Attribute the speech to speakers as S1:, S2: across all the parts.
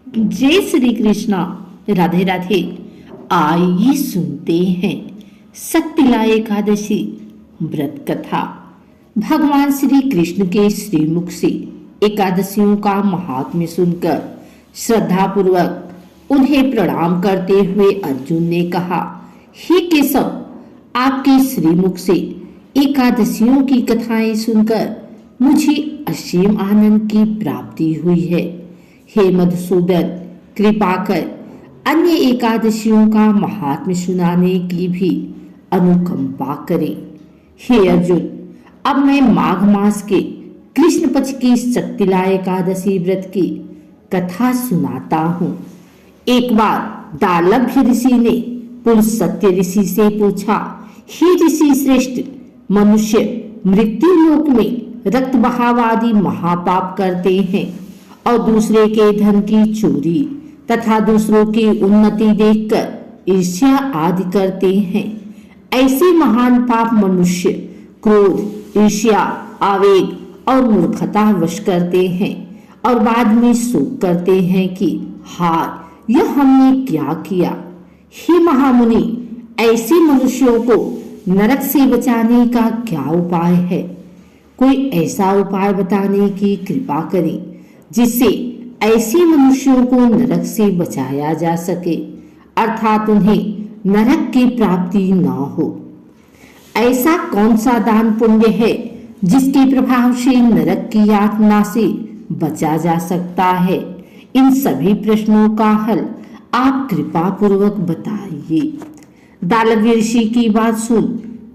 S1: जय श्री कृष्णा। राधे राधे। आइए सुनते हैं सत्यला एकादशी व्रत कथा। भगवान श्री कृष्ण के श्रीमुख से एकादशियों का महात्म्य सुनकर श्रद्धा पूर्वक उन्हें प्रणाम करते हुए अर्जुन ने कहा, हे केशव, आपके श्रीमुख से एकादशियों की कथाएं सुनकर मुझे असीम आनंद की प्राप्ति हुई है। हे मधुसूदन, कृपा कर अन्य एकादशियों का महात्म्य सुनाने की भी अनुकंपा करें। हे अर्जुन, अब मैं माघ मास के कृष्ण पक्ष की सत्यला एकादशी व्रत की कथा सुनाता हूँ। एक बार दालभ्य ऋषि ने पुलस्त्य ऋषि से पूछा, हे ऋषि श्रेष्ठ, मनुष्य मृत्यु लोक में रक्त बहाव आदि महापाप करते हैं और दूसरे के धन की चोरी तथा दूसरों की उन्नति देखकर ईर्ष्या आदि करते हैं। ऐसे महान पाप मनुष्य क्रोध, ईर्ष्या, आवेग और मूर्खता वश करते हैं और बाद में शोक करते हैं कि हाय, यह हमने क्या किया। हे महामुनि, ऐसे मनुष्यों को नरक से बचाने का क्या उपाय है? कोई ऐसा उपाय बताने की कृपा करें जिससे ऐसे मनुष्यों को नरक से बचाया जा सके, अर्थात उन्हें नरक की प्राप्ति न हो। ऐसा कौन सा दान पुण्य है जिसके प्रभाव से नरक की यातना से बचा जा सकता है? इन सभी प्रश्नों का हल आप कृपा पूर्वक बताइए। दालव्य ऋषि की बात सुन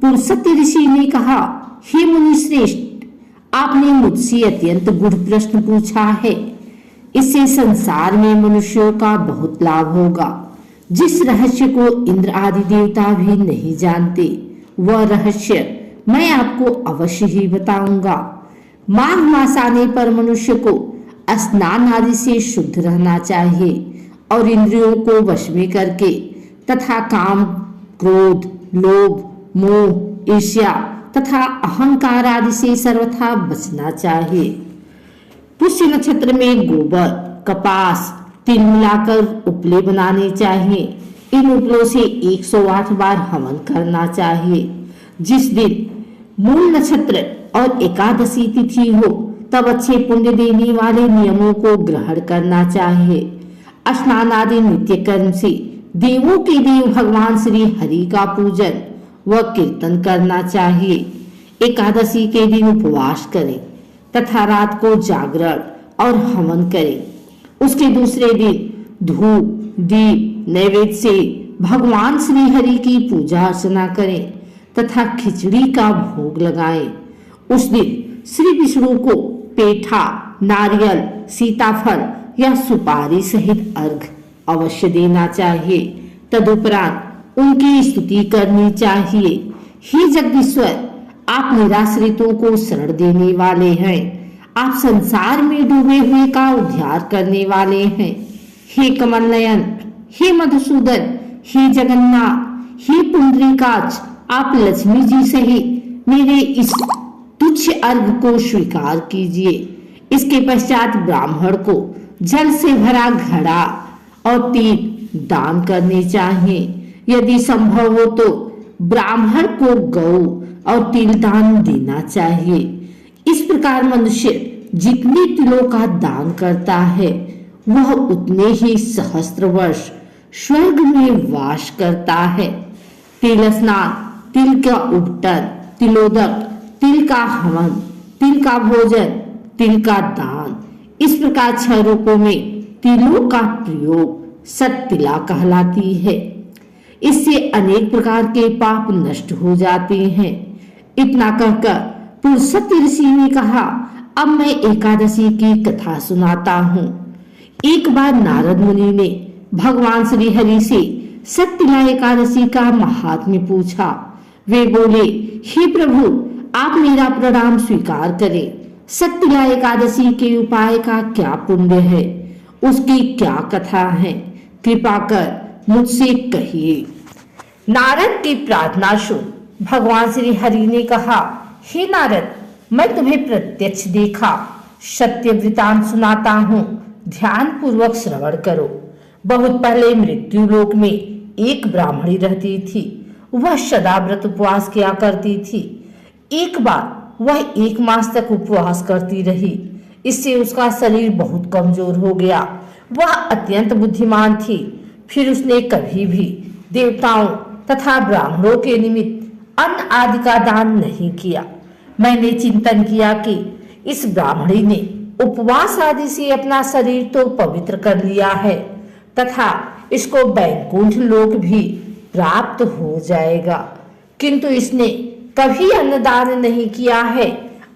S1: पुलस्त्य ऋषि ने कहा, हे मुनि श्रेष्ठ, आपने मुझसे अत्यंत गूढ़ प्रश्न पूछा है। इससे संसार में मनुष्यों का बहुत लाभ होगा। जिस रहस्य को इंद्र आदि देवता भी नहीं जानते, वह रहस्य मैं आपको अवश्य ही बताऊंगा। माघ मास आने पर मनुष्य को स्नान आदि से शुद्ध रहना चाहिए और इंद्रियों को वश में करके तथा काम, क्रोध, लोभ, मोह, ईर्ष्या तथा अहंकार आदि से सर्वथा बचना चाहिए। पुष्य नक्षत्र में गोबर, कपास, तिल मिलाकर उपले बनाने चाहिए। इन उपलों से 108 बार हवन करना चाहिए। जिस दिन मूल नक्षत्र और एकादशी तिथि हो तब अच्छे पुण्य देने वाले नियमों को ग्रहण करना चाहिए। स्नान आदि नित्य कर्म से देवों के देव भगवान श्री हरि का पूजन व कीर्तन करना चाहिए। एकादशी के दिन उपवास करें तथा रात को जागरण और हवन करें। उसके दूसरे दिन धूप, दीप, नैवेद्य से भगवान श्री हरि की पूजा अर्चना करें तथा खिचड़ी का भोग लगाएं। उस दिन श्री विष्णु को पेठा, नारियल, सीताफल या सुपारी सहित अर्घ अवश्य देना चाहिए। तदुपरांत उनकी स्तुति करनी चाहिए। हे जगदीश्वर, आप निराश्रितों को शरण देने वाले हैं। आप संसार में डूबे हुए का उद्धार करने वाले हैं। हे कमल नयन, हे मधुसूदन, हे जगन्नाथ, हे पुंडरीकाक्ष, आप लक्ष्मी जी सहित मेरे इस तुच्छ अर्घ को स्वीकार कीजिए। इसके पश्चात ब्राह्मण को जल से भरा घड़ा और तिल दान करने चाहिए। यदि संभव हो तो ब्राह्मण को गौ और तिल दान देना चाहिए। इस प्रकार मनुष्य जितने तिलों का दान करता है वह उतने ही सहस्त्र वर्ष स्वर्ग में वास करता है। तिल स्नान, तिल का उपटन, तिलोदक, तिल का हवन, तिल का भोजन, तिल का दान, इस प्रकार 6 रूपों में तिलों का प्रयोग सत्यला कहलाती है। इससे अनेक प्रकार के पाप नष्ट हो जाते हैं। इतना कहकर पुलस्त्य ऋषि ने कहा, अब मैं एकादशी की कथा सुनाता हूँ। एक बार नारद मुनि ने भगवान श्री हरि से सत्यला एकादशी का महात्म्य पूछा। वे बोले, हे प्रभु, आप मेरा प्रणाम स्वीकार करें। सत्यला एकादशी के उपाय का क्या पुण्य है? उसकी क्या कथा है? कृपा कर मुझसे कहिए। नारद की प्रार्थना सुन भगवान श्री हरि ने कहा, हे नारद, मैं तुम्हें प्रत्यक्ष देखा, सत्य वृतांत सुनाता हूँ। ध्यान पूर्वक श्रवण करो। बहुत पहले मृत्यु लोक में एक ब्राह्मणी रहती थी। वह सदा व्रत उपवास किया करती थी। एक बार वह 1 मास तक उपवास करती रही। इससे उसका शरीर बहुत कमजोर हो गया। वह अत्यंत बुद्धिमान थी। फिर उसने कभी भी देवताओं तथा ब्राह्मणों के निमित्त अन्न आदि का दान नहीं किया। मैंने चिंतन किया कि इस ब्राह्मणी ने उपवास आदि से अपना शरीर तो पवित्र कर लिया है तथा इसको वैकुंठ लोक भी प्राप्त हो जाएगा, किंतु इसने कभी अन्नदान नहीं किया है।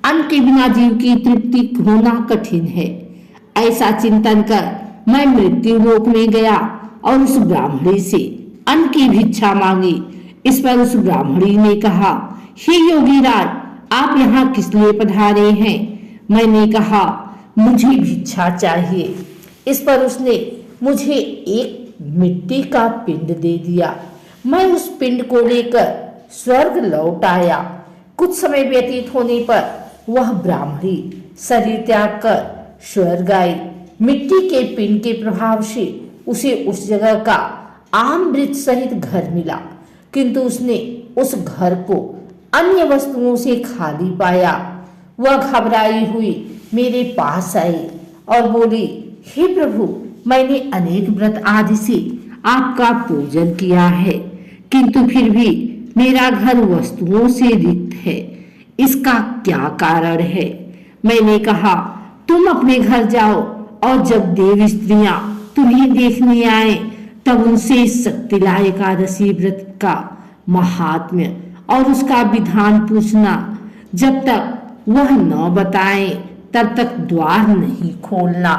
S1: अन्न के बिना जीव की तृप्ति होना कठिन है। ऐसा चिंतन कर मैं मृत्यु लोक में गया और उस ब्राह्मणी से अन्न की भिक्षा मांगी। इस पर उस ब्राह्मणी ने कहा, हे योगीराज, आप यहाँ किस लिए पधारे हैं? मैंने कहा, मुझे भिक्षा चाहिए। इस पर उसने मुझे एक मिट्टी का पिंड दे दिया। मैं उस पिंड को लेकर स्वर्ग लौट आया। कुछ समय व्यतीत होने पर वह ब्राह्मणी शरीर त्याग कर स्वर्ग आई। मिट्टी के पिंड के प्रभाव से उसे उस जगह का आमृत सहित घर मिला, किंतु उसने उस घर को अन्य वस्तुओं से खाली पाया। वह घबराई हुई मेरे पास आई और बोली, हे प्रभु, मैंने अनेक व्रत आदि से आपका पूजन किया है, किंतु फिर भी मेरा घर वस्तुओं से रिक्त है। इसका क्या कारण है? मैंने कहा, तुम अपने घर जाओ और जब देव स्त्रियां तुम्हें देखने आए तब उनसे शक्तिला एकादशी व्रत का महात्म्य और उसका विधान पूछना। जब तक वह न बताए तब तक द्वार नहीं खोलना।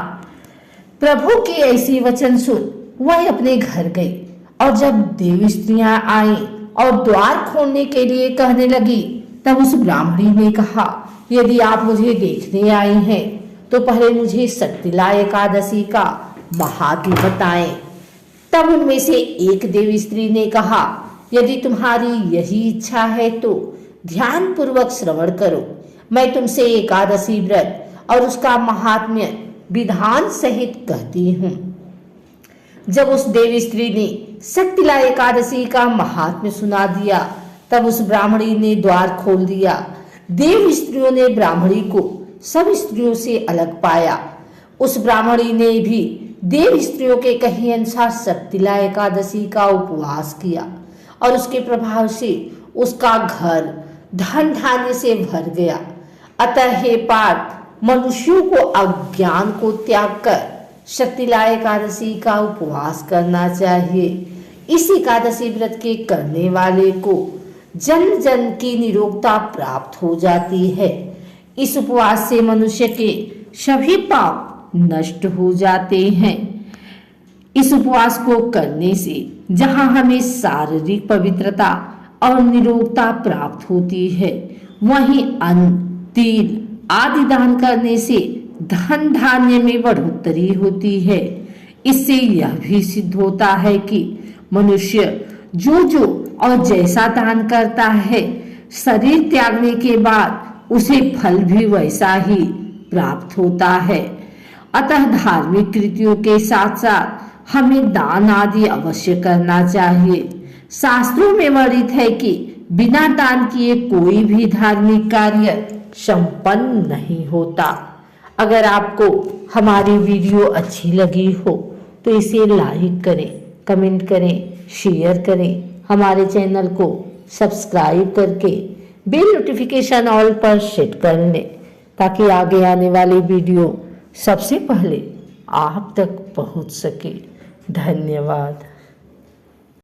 S1: प्रभु के ऐसे वचन सुन वह अपने घर गई और जब देव स्त्रियां आई और द्वार खोलने के लिए कहने लगी तब उस ब्राह्मणी ने कहा, यदि आप मुझे देखने आई हैं तो पहले मुझे शक्तिला एकादशी का महात्म्य बताएं। तब उनमें से एक देव स्त्री ने कहा, यदि तुम्हारी यही इच्छा है तो ध्यान पूर्वक श्रवण करो। मैं तुमसे एकादशी व्रत और उसका महात्म्य विधान सहित कहती हूँ। जब उस देव स्त्री ने शक्तिला एकादशी का महात्म्य सुना दिया तब उस ब्राह्मणी ने द्वार खोल दिया। देव स्त्रियों ने ब्राह्मणी को सब स्त्रियों से अलग पाया। उस ब्राह्मणी ने भी देव स्त्रियों के कहे अनुसार शक्तिला एकादशी का उपवास किया और उसके प्रभाव से उसका घर धन धान्य से भर गया। अतः हे पार्थ, मनुष्यों को अज्ञान को त्याग कर शक्तिला एकादशी का उपवास करना चाहिए। इस एकादशी व्रत के करने वाले को जन्म जन्म की निरोगता प्राप्त हो जाती है। इस उपवास से मनुष्य के सभी पाप नष्ट हो जाते हैं। इस उपवास को करने से जहां हमें शारीरिक पवित्रता और निरोगता प्राप्त होती है, वहीं अन्न, तिल आदि दान करने से धन धान्य में बढ़ोतरी होती है। इससे यह भी सिद्ध होता है कि मनुष्य जो और जैसा दान करता है, शरीर त्यागने के बाद उसे फल भी वैसा ही प्राप्त होता है। अतः धार्मिक कृतियों के साथ साथ हमें दान आदि अवश्य करना चाहिए। शास्त्रों में वर्णित है कि बिना दान किए कोई भी धार्मिक कार्य संपन्न नहीं होता। अगर आपको हमारी वीडियो अच्छी लगी हो तो इसे लाइक करें, कमेंट करें, शेयर करें। हमारे चैनल को सब्सक्राइब करके बेल नोटिफिकेशन ऑल पर सेट कर लें ताकि आगे आने वाली वीडियो सबसे पहले आप तक पहुंच सके। धन्यवाद।